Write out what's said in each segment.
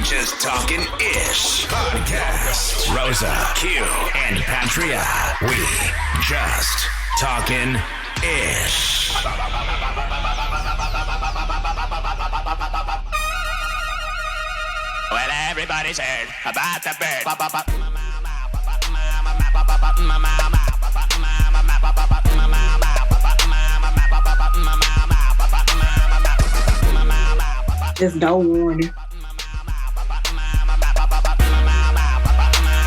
Just Talkin' Ish podcast. Rosa, Q, and Patria. We just Talkin' Ish. Well, everybody's heard about the bird. There's no warning.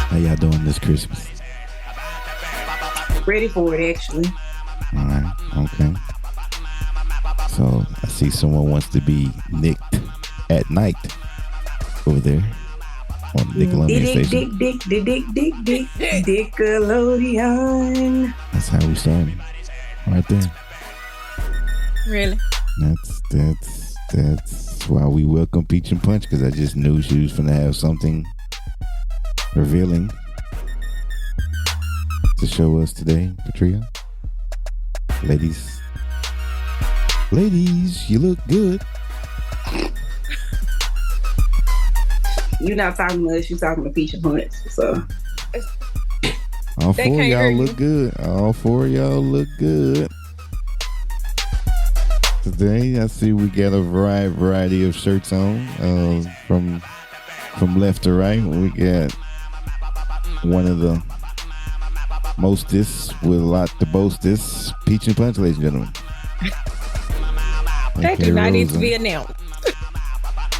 How y'all doing this Christmas? Ready for it, actually. All right, okay. So I see someone wants to be nicked at night over there on the Nickelodeon station. Dick, Nickelodeon. That's how we started, right there. Really? That's why we welcome Peach and Punch, because I just knew she was gonna have something revealing to show us today, Patria. Ladies, you look good. You're not talking to us, you're talking to Peach and Punch. So All four of y'all look good. All four of y'all look good. Today, I see we got a variety of shirts on. From left to right, we got one of the mostest with a lot to boastest, Peach and Punch, ladies and gentlemen. That do not need to be announced.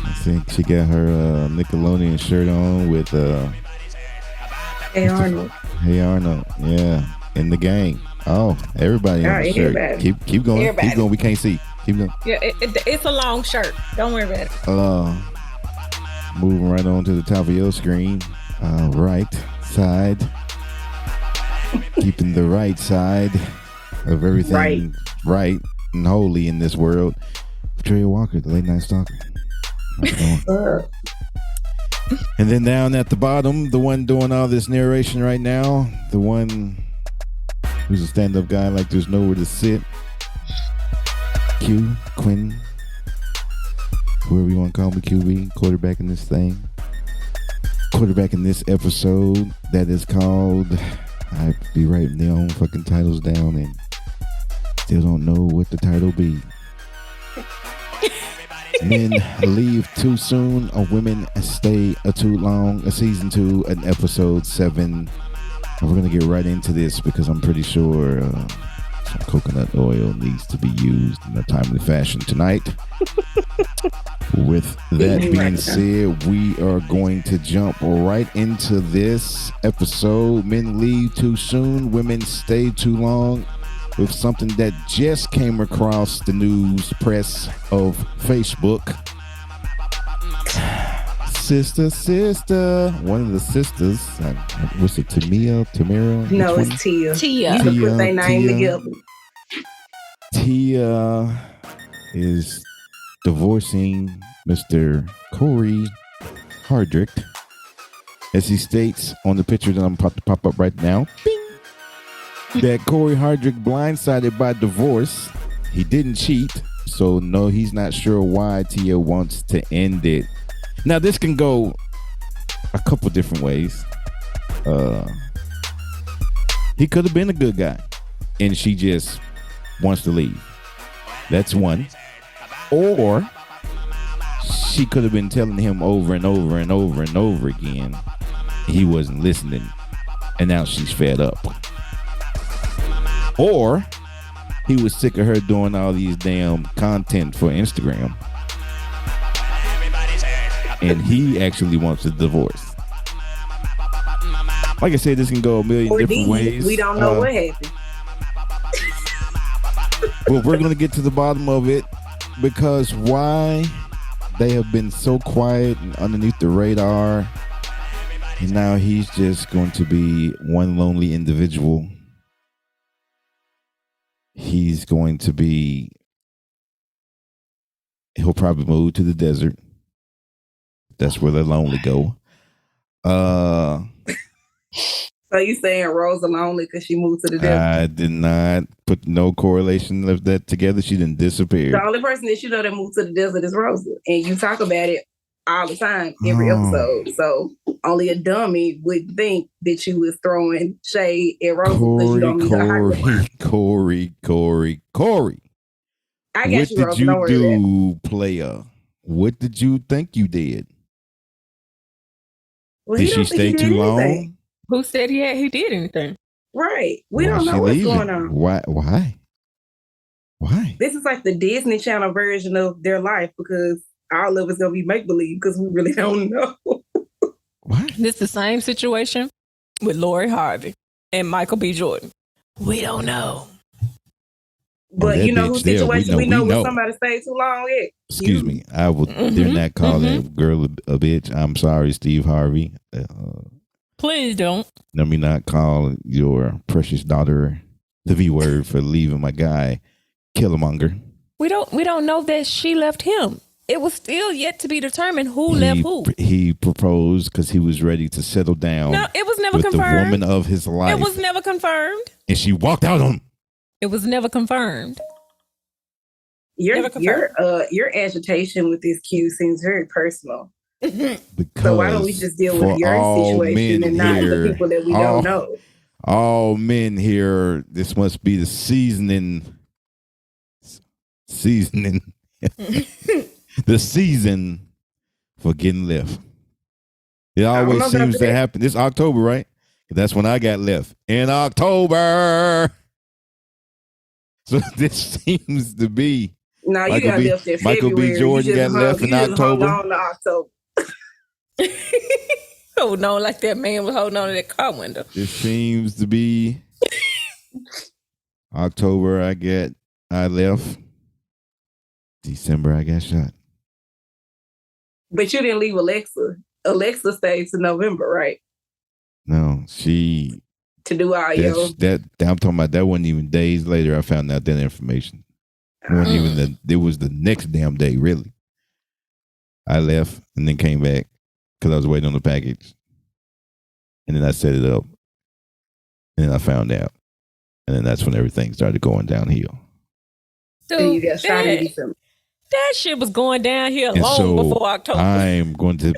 I think she got her Nickelodeon shirt on with Hey Arnold. Hey Arnold, yeah, in the game. Oh, everybody on the shirt. Everybody. Keep going. Everybody. Keep going. We can't see. Keep going. Yeah, it's a long shirt. Don't worry about it. Moving right on to the top of your screen. Right side. Keeping the right side of everything right and holy in this world. Patria Walker, the late night stalker. How's it going? And then down at the bottom, the one doing all this narration right now, the one who's a stand-up guy like there's nowhere to sit. Q, Quinn, whoever you want to call me, QB, quarterback in this thing. Quarterback in this episode that is called, I be writing their own fucking titles down and still don't know what the title be. Men leave too soon, or women stay too long. Season 2 and episode 7. And we're gonna get right into this because I'm pretty sure some coconut oil needs to be used in a timely fashion tonight. With that being said, we are going to jump right into this episode. Men leave too soon, women stay too long, with something that just came across the news press of Facebook. Sister, one of the sisters, what's it, Tamira? No, it's Tia. Tia. You can put their name together. Tia is divorcing Mr. Cory Hardrict, as he states on the picture that I'm about to pop up right now. Bing! That Cory Hardrict blindsided by divorce. He didn't cheat, so no, he's not sure why Tia wants to end it. Now, this can go a couple different ways. He could have been a good guy, and she just wants to leave. That's one. Or she could have been telling him over and over and over and over again. He wasn't listening, and now she's fed up. Or he was sick of her doing all these damn content for Instagram, and he actually wants a divorce. Like I said, this can go a million different ways. We don't know what happened. But we're going to get to the bottom of it, because why they have been so quiet and underneath the radar, and now he's just going to be one lonely individual. He's going to be, he'll probably move to the desert. That's where the lonely go. So you saying Rosa lonely because she moved to the desert? I did not put no correlation of that together. She didn't disappear. The only person that you know that moved to the desert is Rosa. And you talk about it all the time, every episode. So only a dummy would think that you was throwing shade at Rosa because you don't need a Cory. I got you, What did Rosa. Don't you worry do, player? What did you think you did? well, Did she stay too long? Who said he did anything? Right. We Why don't she know what's leaving? going on. Why? This is like the Disney Channel version of their life because all of us gonna be make believe because we really don't know. Why? This is the same situation with Lori Harvey and Michael B. Jordan. We don't know. But you know whose situation we know when somebody stay too long at? Excuse me. I will dare not call that girl a bitch. I'm sorry, Steve Harvey. Please don't. Let me not call your precious daughter the V word for leaving my guy, Killmonger. We don't know that she left him. It was still yet to be determined who left who. He proposed because he was ready to settle down. No, it was never with confirmed. The woman of his life. It was never confirmed. And she walked out on him. It was never confirmed. Your agitation with this Q seems very personal. So why don't we just deal with your situation and not the people that we don't know? All men here, this must be the seasoning. The season for getting left. It always seems to happen. This October, right? That's when I got left. In October. So this seems to be. No, you got left in February. Michael B. Jordan got left in October. Hung on to October. Holding on like that man was holding on to that car window. It seems to be October. I left. December, I got shot. But you didn't leave Alexa. Alexa stayed to November, right? No, she to do all your. I'm talking about that wasn't even days later. I found out that information. It wasn't even it was the next damn day, really. I left and then came back because I was waiting on the package, and then I set it up, and then I found out, and then that's when everything started going downhill. So you got shot in December. That shit was going down here long before October. I'm going to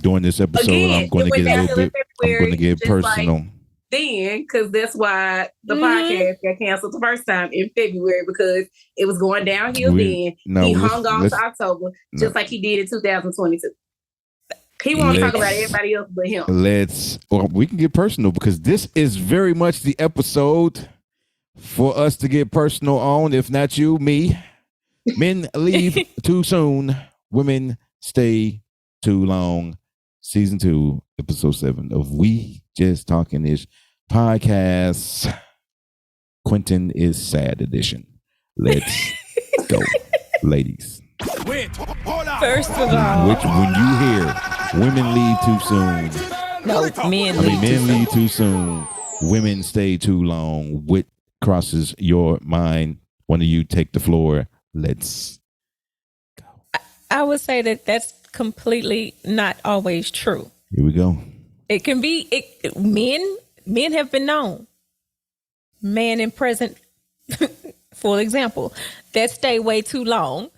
during this episode. Again, I'm going to get a little bit. I'm going to get personal. Like then, because that's why the podcast got canceled the first time in February because it was going downhill. He hung on to October just like he did in 2022. He won't talk about everybody else but him. We can get personal because this is very much the episode for us to get personal on. If not you, me. Men leave too soon. Women stay too long. Season 2, episode 7 of We Just Talking Ish podcast. Quentin is sad edition. Let's go, ladies. First of all, when you hear women leave too soon, men leave too soon. Women stay too long. What crosses your mind? One of you take the floor. Let's go. I would say that that's completely not always true. Here we go. It can be men have been known. Man in present, for example, that stay way too long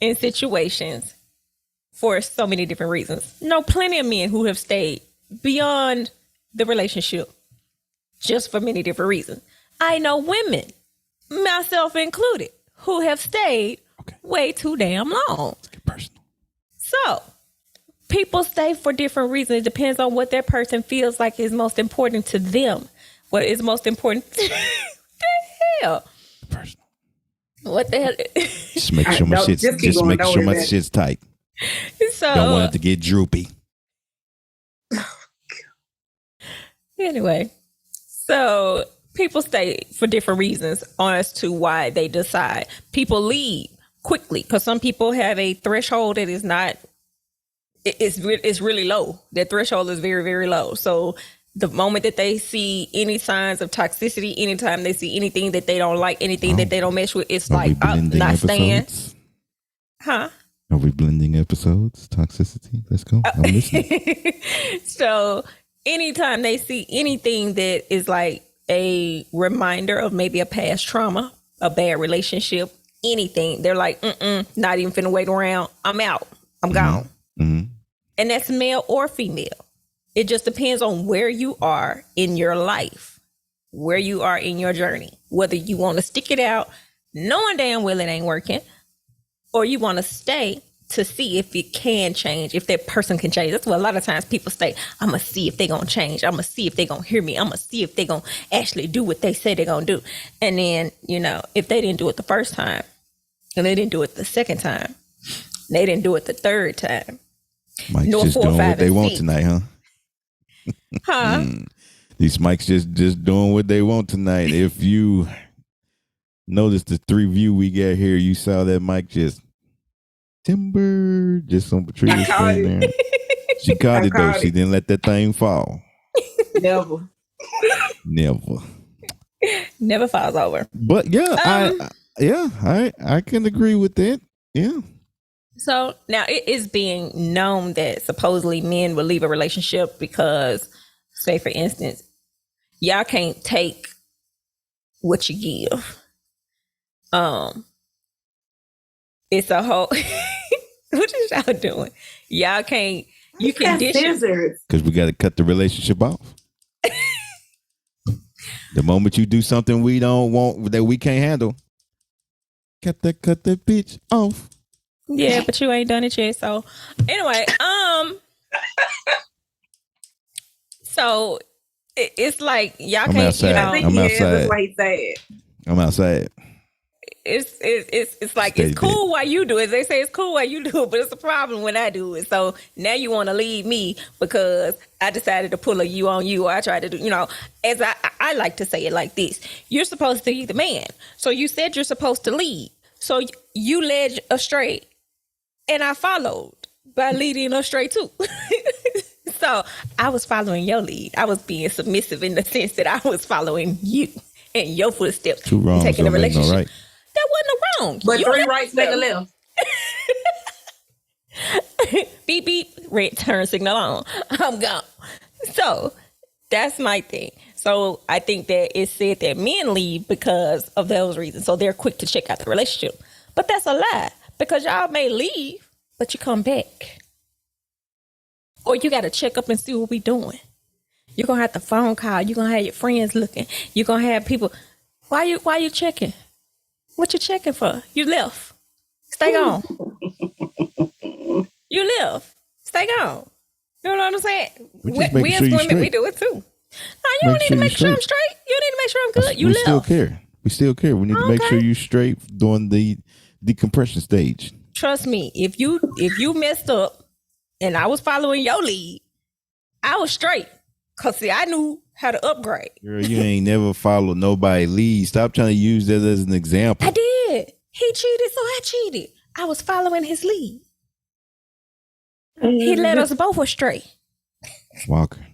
in situations for so many different reasons. No, plenty of men who have stayed beyond the relationship just for many different reasons. I know women, myself included, who have stayed way too damn long. Let's get personal. So, people stay for different reasons. It depends on what that person feels like is most important to them. What is most important? What the hell? Personal. What the hell? Just make sure my shit's tight. So, don't want it to get droopy. Anyway, so people stay for different reasons as to why they decide. People leave quickly because some people have a threshold that is not. It's really low. That threshold is very, very low. So the moment that they see any signs of toxicity, anytime they see anything that they don't like, anything that they don't mesh with, it's like not staying. Huh? Are we blending episodes? Toxicity? Let's go. I'm listening. So anytime they see anything that is like a reminder of maybe a past trauma, a bad relationship, anything, they're like, not even finna wait around. I'm out. I'm gone. And that's male or female. It just depends on where you are in your life, where you are in your journey, whether you want to stick it out, knowing damn well it ain't working, or you want to stay to see if it can change, if that person can change. That's what a lot of times people say, I'm going to see if they're going to change. I'm going to see if they're going to hear me. I'm going to see if they're going to actually do what they say they're going to do. And then, if they didn't do it the first time, and they didn't do it the second time, they didn't do it the third time. Mike's just doing what they want tonight, huh? Huh? These mics just doing what they want tonight. If you notice the 3 view we got here, you saw that mic just timber just on Patrice's screen there. She caught it though. She didn't let that thing fall. Never. Never falls over. But I can agree with that. Yeah. So now it is being known that supposedly men will leave a relationship because, say for instance, y'all can't take what you give. It's a whole what is y'all doing? Y'all can't condition because we got to cut the relationship off. The moment you do something we don't want, that we can't handle, cut that bitch off. Yeah, but you ain't done it yet. So anyway, so it's like y'all can't. Outside. I'm outside. That's why he said. I'm outside. It's like it's cool while you do it. They say it's cool while you do it, but it's a problem when I do it. So now you want to leave me because I decided to pull a you on you, or I tried to do, as I like to say it like this. You're supposed to be the man. So you said you're supposed to lead. So you led astray and I followed by leading astray too. So I was following your lead. I was being submissive in the sense that I was following you and your footsteps. 2 wrongs taking a relationship. No right. That wasn't wrong. But 3 rights make a left. Beep, beep, red turn signal on. I'm gone. So that's my thing. So I think that it said that men leave because of those reasons. So they're quick to check out the relationship. But that's a lie because y'all may leave, but you come back. Or you got to check up and see what we doing. You're going to have to phone call. You're going to have your friends looking. You're going to have people. Why you checking? What you checking for? You left. Stay gone. You left. Stay gone. You know what I'm saying? We as women, we do it too. No, you don't need to make sure I'm straight. You need to make sure I'm good. You left. We still care. We need to make sure you're straight during the decompression stage. Trust me, if you messed up and I was following your lead, I was straight. Cause see, I knew how to upgrade. Girl, you ain't never followed nobody lead. Stop trying to use that as an example. I did. He cheated, so I cheated. I was following his lead. He led us both astray. Walker,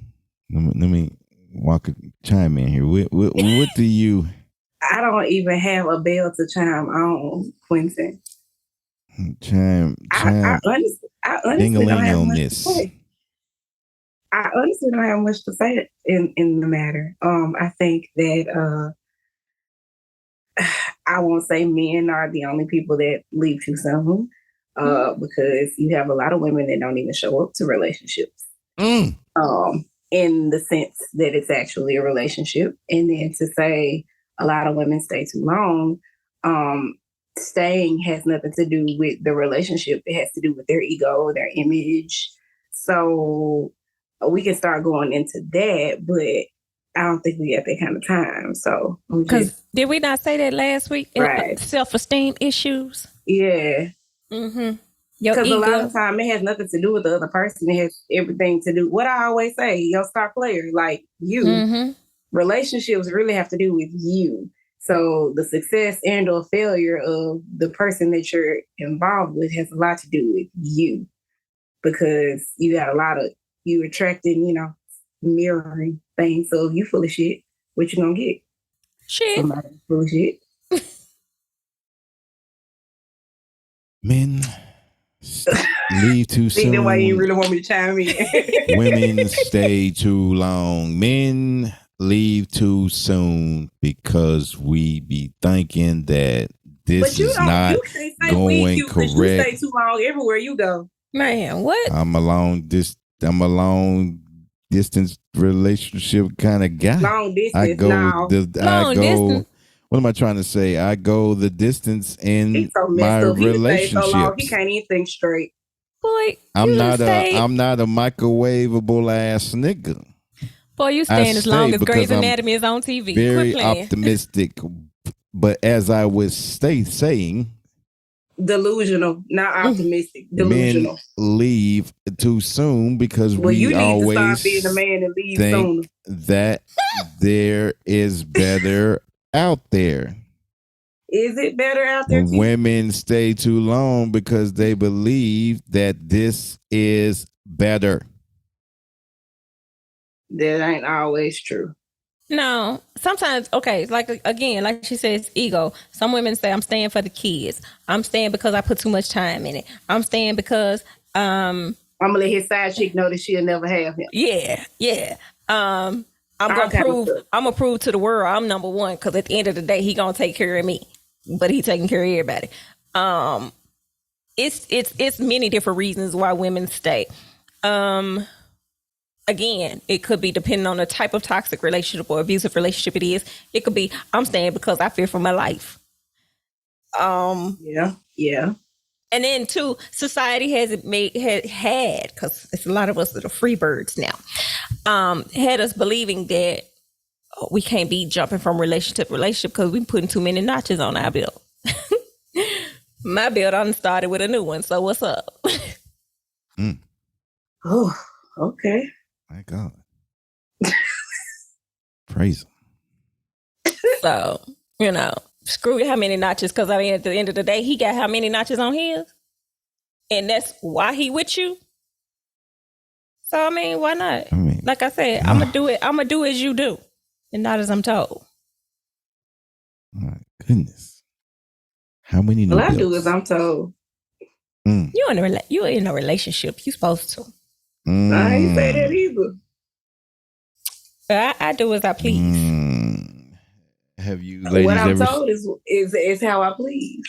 let me Walker chime in here. What do you? I don't even have a bell to chime on, Quentin. Chime. I honestly don't have much to say. I honestly don't have much to say in the matter. I think that I won't say men are the only people that leave too soon, because you have a lot of women that don't even show up to relationships. In the sense that it's actually a relationship, and then to say a lot of women stay too long. Staying has nothing to do with the relationship. It has to do with their ego, their image. So we can start going into that, but I don't think we have that kind of time. So, because did we not say that last week? Right. Self-esteem issues. Yeah. Mm-hmm. Because a lot of time it has nothing to do with the other person. It has everything to do. What I always say, your star player, like you. Mm-hmm. Relationships really have to do with you. So the success and or failure of the person that you're involved with has a lot to do with you, because you got a lot of you attracting, mirroring things. So if you full of shit, what you gonna get? Shit. Somebody full of shit. Men leave too soon. That's why you really want me to chime in. Women stay too long. Men leave too soon because we be thinking that this is not going correct. You stay too long everywhere you go. Man, what? I'm a long distance relationship kind of guy. Long distance now. Distance. What am I trying to say? I go the distance in He's so my messed up. He been staying so long, he relationships. can't even think straight. Boy, I'm not a microwavable ass nigga. Boy, you staying as long as Grey's Anatomy is on TV. Very optimistic, but as I was saying, delusional, not optimistic. Delusional. Men leave too soon because you need always to stop being a man and leave think sooner. that there is better out there. Is it better out there? Women stay too long because they believe that this is better. That ain't always true. No, sometimes, okay, like she says, ego. Some women say, I'm staying for the kids. I'm staying because I put too much time in it. I'm staying because I'm gonna let his side chick know that she'll never have him. Yeah. I'm gonna prove to the world I'm number one, because at the end of the day, he gonna take care of me. But he taking care of everybody. It's many different reasons why women stay. Again, it could be depending on the type of toxic relationship or abusive relationship it is. It could be, I'm staying because I fear for my life. Yeah. And then too, society has had, because it's a lot of us that are free birds now, had us believing that we can't be jumping from relationship to relationship because we're putting too many notches on our belt. My belt done started with a new one, so what's up? Oh, okay. My God. Praise him. So, screw how many notches, because at the end of the day, he got how many notches on his? And that's why he with you? So, why not? Like I said, I'm gonna do as you do, and not as I'm told. My goodness. How many new Well, I bills? do as I'm told. You're in a relationship. You're supposed to. I ain't say that either. I do as I please. Have you ladies what I'm ever... told is how I please.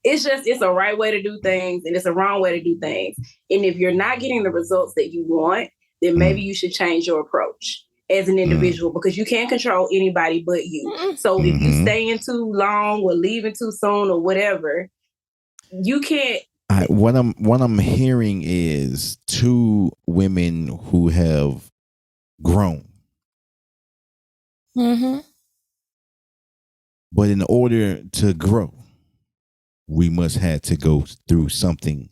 It's a right way to do things and it's a wrong way to do things. And if you're not getting the results that you want, then maybe you should change your approach as an individual, because you can't control anybody but you. So if you stay in too long or leaving too soon or whatever, you can't. What I'm hearing is two women who have grown. But in order to grow, we must have to go through something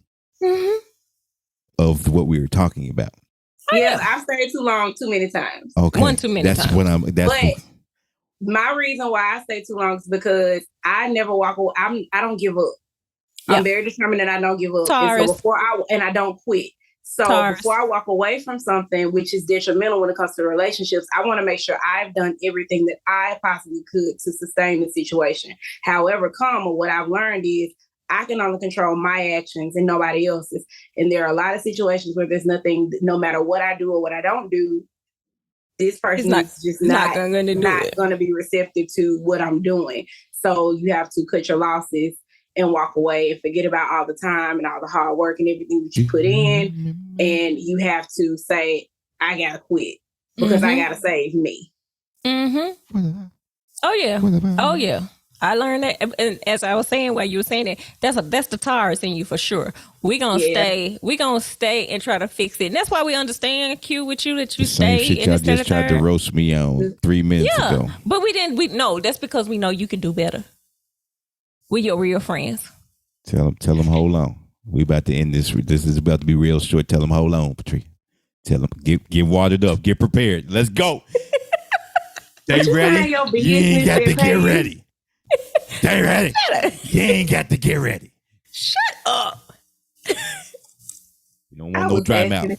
of what we were talking about. Yeah, I've stayed too long too many times. Okay. One too many times. My reason why I stay too long is because I never walk away. I don't give up. Yep. I'm very determined that I don't give up. And so I don't quit. So before I walk away from something which is detrimental when it comes to relationships, I want to make sure I've done everything that I possibly could to sustain the situation. However, what I've learned is I can only control my actions and nobody else's. And there are a lot of situations where there's nothing, no matter what I do or what I don't do, this person is just not going to be receptive to what I'm doing. So you have to cut your losses and walk away and forget about all the time and all the hard work and everything that you put in. And you have to say, I got to quit because I got to save me. Oh, yeah. I learned that. And as I was saying while you were saying it, that's the Taurus in you for sure. We're going to stay and try to fix it. And that's why we understand, Q, with you, that you stay. Same shit y'all just tried to roast me on 3 minutes ago. But no, that's because we know you can do better. We're your real friends. Tell them, hold on. We about to end this. This is about to be real short. Tell them, hold on, Patricia. Tell them, get watered up. Get prepared. Let's go. Stay ready. You ain't got to get ready. Stay ready. You ain't got to get ready. Shut up. You don't want no dry mouth.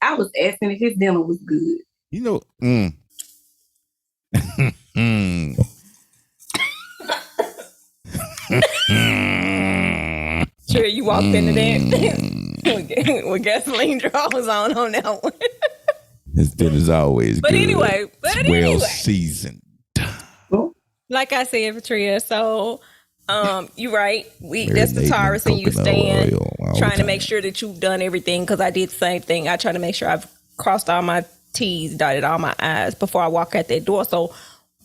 I was asking if his dinner was good. Sure, you walked into that with gasoline draws on that one. This dinner's always but good. Anyway, well seasoned. Like I said, Patria, so You're right. That's the Taurus in you staying, trying to make sure that you've done everything. Because I did the same thing. I try to make sure I've crossed all my T's, dotted all my I's before I walk out that door. So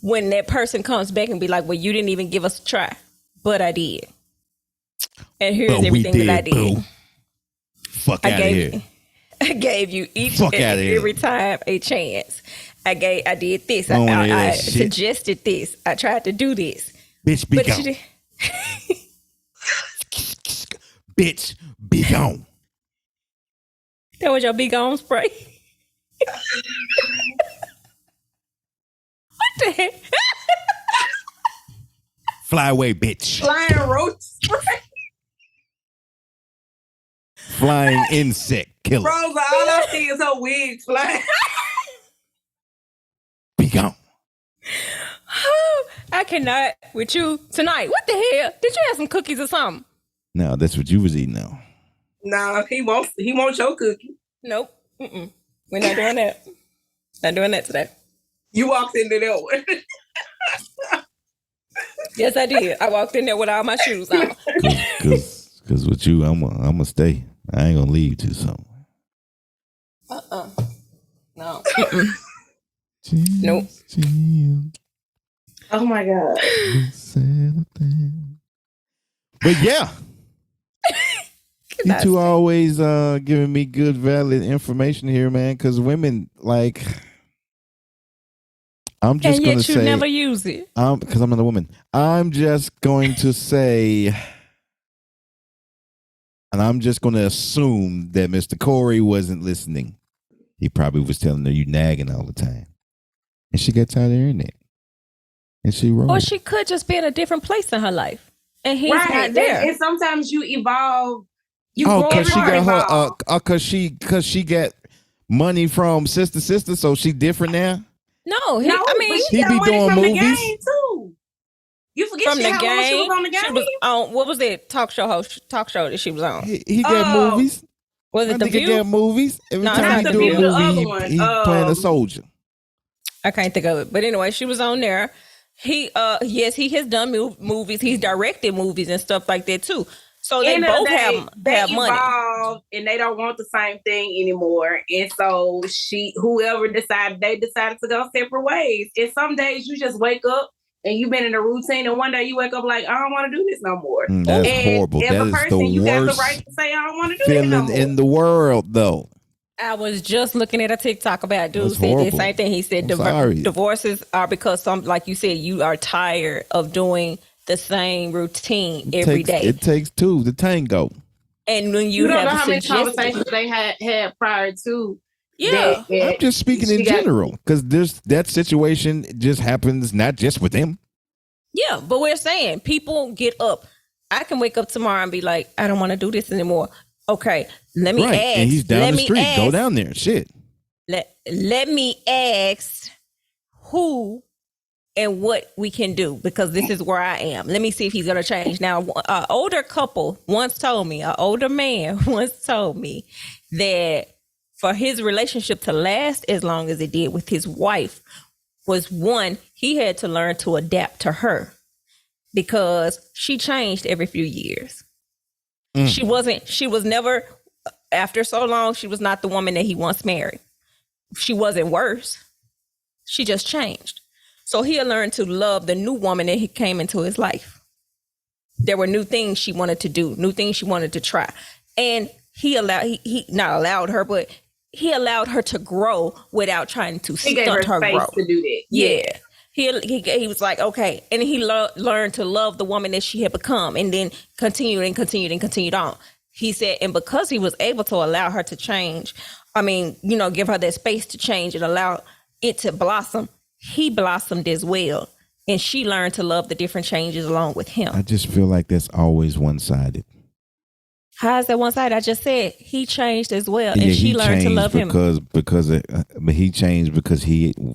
when that person comes back and be like, "Well, you didn't even give us a try," but I did, and here's everything that I did. Boo. Fuck out of here. I gave you each and every time a chance. I did this. I suggested this. I tried to do this. Bitch, be gone. Bitch, be gone. That was your be gone spray. What the heck? Fly away, bitch. Flying roach spray. Flying insect killer. Rosa, all I see is her wig flying. Be gone. I cannot with you tonight. What the hell? Did you have some cookies or something? No, that's what you was eating now. No, he wants your cookie. Nope. Mm-mm. We're not doing that. Not doing that today. You walked into that one. Yes, I did. I walked in there with all my shoes on. Cause with you, I'm gonna stay. I ain't gonna leave too soon. No. Nope. Oh my God. But yeah. You two are always giving me good, valid information here, man. Because women, like, I'm just going to say, you never use it. Because I'm not a woman. I'm just going to say, and I'm just going to assume that Mr. Cory wasn't listening. He probably was telling her you nagging all the time, and she got tired of hearing it, and she wrote. Or she could just be in a different place in her life, and he's not there. And sometimes you evolve. Because she got her, because she got money from sister, so she different now. No, I mean, he be doing movies the game too. You forget from the game. She was on the game. She was on, what was that talk show that she was on? He got movies. Was it The View? He got movies. Every time he do a movie, he playing a soldier. I can't think of it, but anyway, she was on there. He has done movies. He's directed movies and stuff like that too. So they both have money, and they don't want the same thing anymore. And so whoever decided to go separate ways. And some days you just wake up and you've been in a routine, and one day you wake up like, I don't want to do this no more. That's horrible. That is the worst. You got the right to say, I don't want to do this no more. Feeling in the world, though. I was just looking at a TikTok about dude said the same thing. He said divorces are because like you said, you are tired of doing the same routine every day. It takes two to tango. And when you don't know how many conversations they had prior to. Yeah. I'm just speaking in general, because that situation just happens not just with them. Yeah, but we're saying people get up. I can wake up tomorrow and be like, I don't want to do this anymore. Okay, let me ask. And he's down the street. Go down there. Shit. Let me ask who and what we can do, because this is where I am. Let me see if he's going to change. Now, an older man once told me that for his relationship to last as long as it did with his wife was, one, he had to learn to adapt to her because she changed every few years. She was never, after so long, she was not the woman that he once married. She wasn't worse. She just changed. So he had learned to love the new woman that he came into his life. There were new things she wanted to do, new things she wanted to try. And he not allowed her, but he allowed her to grow without trying to stunt her growth. To do that. Yeah. He was like, okay. And he learned to love the woman that she had become, and then continued on. He said, and because he was able to allow her to change, give her that space to change and allow it to blossom, he blossomed as well. And she learned to love the different changes along with him. I just feel like that's always one-sided. How is that one-sided? I just said he changed as well, and she learned to love him. But he changed because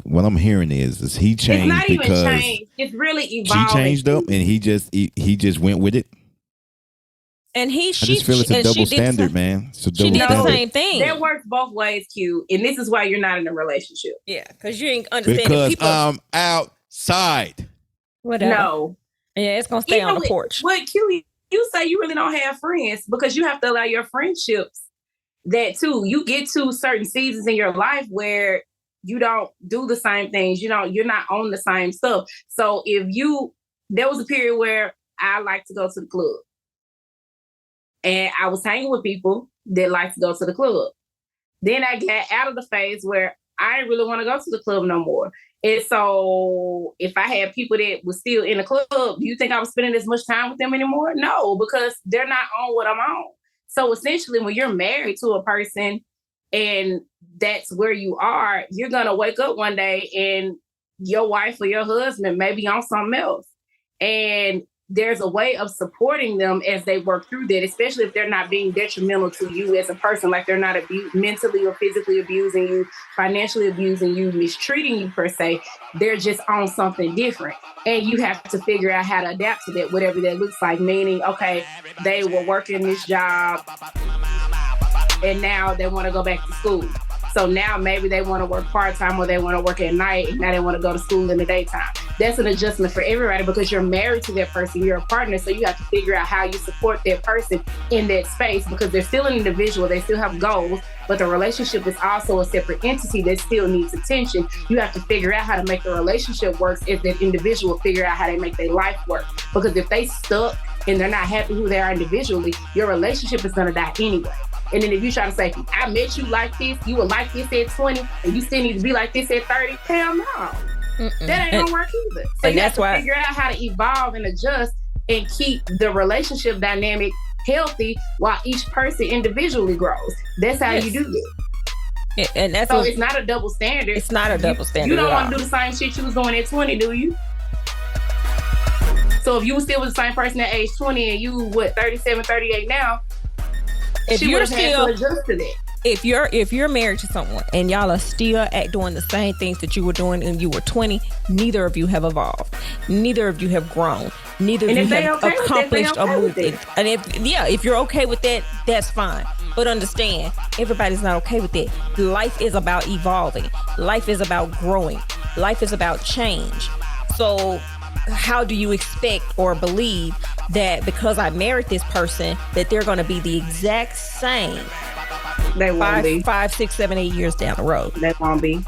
what I'm hearing is he changed. It's not because even changed. It's really evolved. She changed up, and he just went with it. And I just feel it's a double standard, man. She did the same thing. That works both ways, Q. And this is why you're not in a relationship. Yeah, because you ain't understanding because people. I'm outside. Whatever. No. Yeah, it's gonna stay on the porch. What Q? You say you really don't have friends because you have to allow your friendships that too. You get to certain seasons in your life where you don't do the same things. You're not on the same stuff. So there was a period where I like to go to the club. And I was hanging with people that like to go to the club. Then I got out of the phase where I didn't really want to go to the club no more. And so if I had people that was still in the club, do you think I was spending as much time with them anymore? No, because they're not on what I'm on. So essentially, when you're married to a person and that's where you are, you're going to wake up one day and your wife or your husband may be on something else. And there's a way of supporting them as they work through that, especially if they're not being detrimental to you as a person, like they're not mentally or physically abusing you, financially abusing you, mistreating you per se. They're just on something different. And you have to figure out how to adapt to that, whatever that looks like, meaning, okay, they were working this job and now they want to go back to school. So now maybe they want to work part-time or they want to work at night and now they want to go to school in the daytime. That's an adjustment for everybody because you're married to that person. You're a partner. So you have to figure out how you support that person in that space because they're still an individual. They still have goals, but the relationship is also a separate entity that still needs attention. You have to figure out how to make the relationship work if that individual figure out how they make their life work. Because if they stuck and they're not happy who they are individually, your relationship is going to die anyway. And then if you try to say, I met you like this, you were like this at 20, and you still need to be like this at 30, hell no. That ain't gonna work either. So you have to figure out how to evolve and adjust and keep the relationship dynamic healthy while each person individually grows. That's how you do that. And that's it's not a double standard. It's not a double standard. You don't want to do the same shit you was doing at 20, do you? So if you were still with the same person at age 20 and you, 37, 38 now, if you're still adjust to that. If you're married to someone and y'all are still doing the same things that you were doing when you were 20, neither of you have evolved. Neither of you have grown. Neither of you have accomplished a movement. And if you're okay with that, that's fine. But understand, everybody's not okay with that. Life is about evolving. Life is about growing. Life is about change. So how do you expect or believe that because I married this person that they're going to be the exact same? They won't be 5, 6, 7, 8 years down the road. They won't be.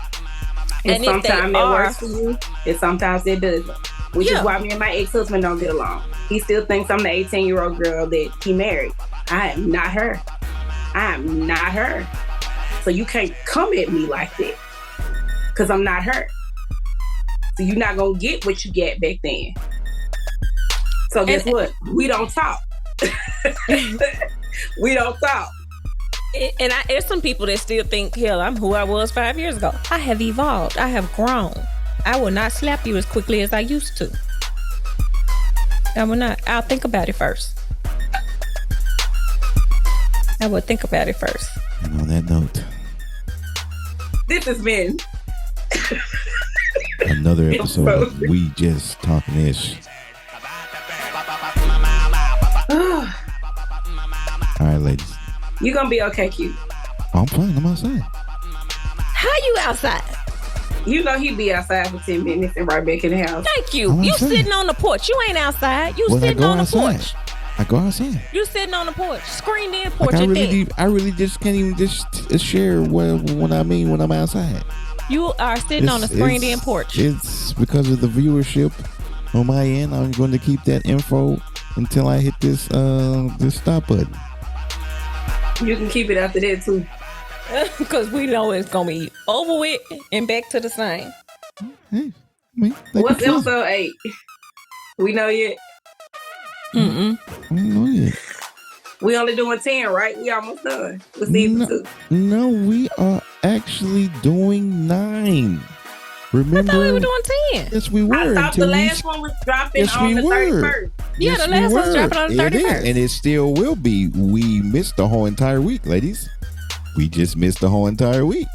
And sometimes it works for you, and sometimes it doesn't. Which is why me and my ex-husband don't get along. He still thinks I'm the 18-year-old girl that he married. I am not her. I am not her. So you can't come at me like that because I'm not her. So you're not going to get what you get back then. So guess what? We don't talk. We don't talk. And there's some people that still think, hell, I'm who I was 5 years ago. I have evolved. I have grown. I will not slap you as quickly as I used to. I will not. I'll think about it first. I will think about it first. And on that note, this has been another episode of We Just Talking Ish. All right, ladies. You gonna be okay, Q. I'm fine. I'm outside. How you outside? You know he be outside for 10 minutes and right back in the house. Thank you. You sitting on the porch. You ain't outside. You sitting on the porch. I go outside. You sitting on the porch. Screened in porch. I really just can't even just share what I mean when I'm outside. You are sitting on a screened in porch. It's because of the viewership on my end. I'm going to keep that info until I hit this stop button. You can keep it after that too. Because we know it's going to be over with and back to the same. Hey, what's episode 8? We know yet? I don't know yet. We only doing 10, right? We almost done with season 2. No, we are actually doing 9. Remember? I thought we were doing 10. Yes, we were. I thought the last one was dropping on the 31st. Yeah, the last one's dropping on the 31st. And it still will be. We missed the whole entire week, ladies. We just missed the whole entire week.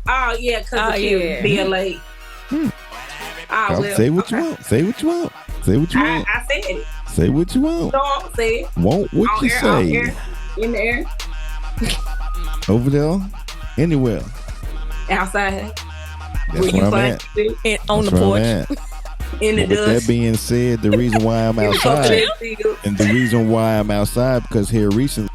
Oh, yeah, because of you being late. Say what you want. Say what you want. Say what you want. I said it. Say what you want. No, I'll say it. Want what on you air, say. on air, in the air. Over there. Anywhere. Outside. That's where I'm at. And on the porch. in the With dust. that being said, the reason why I'm outside, and the reason why I'm outside, because here recently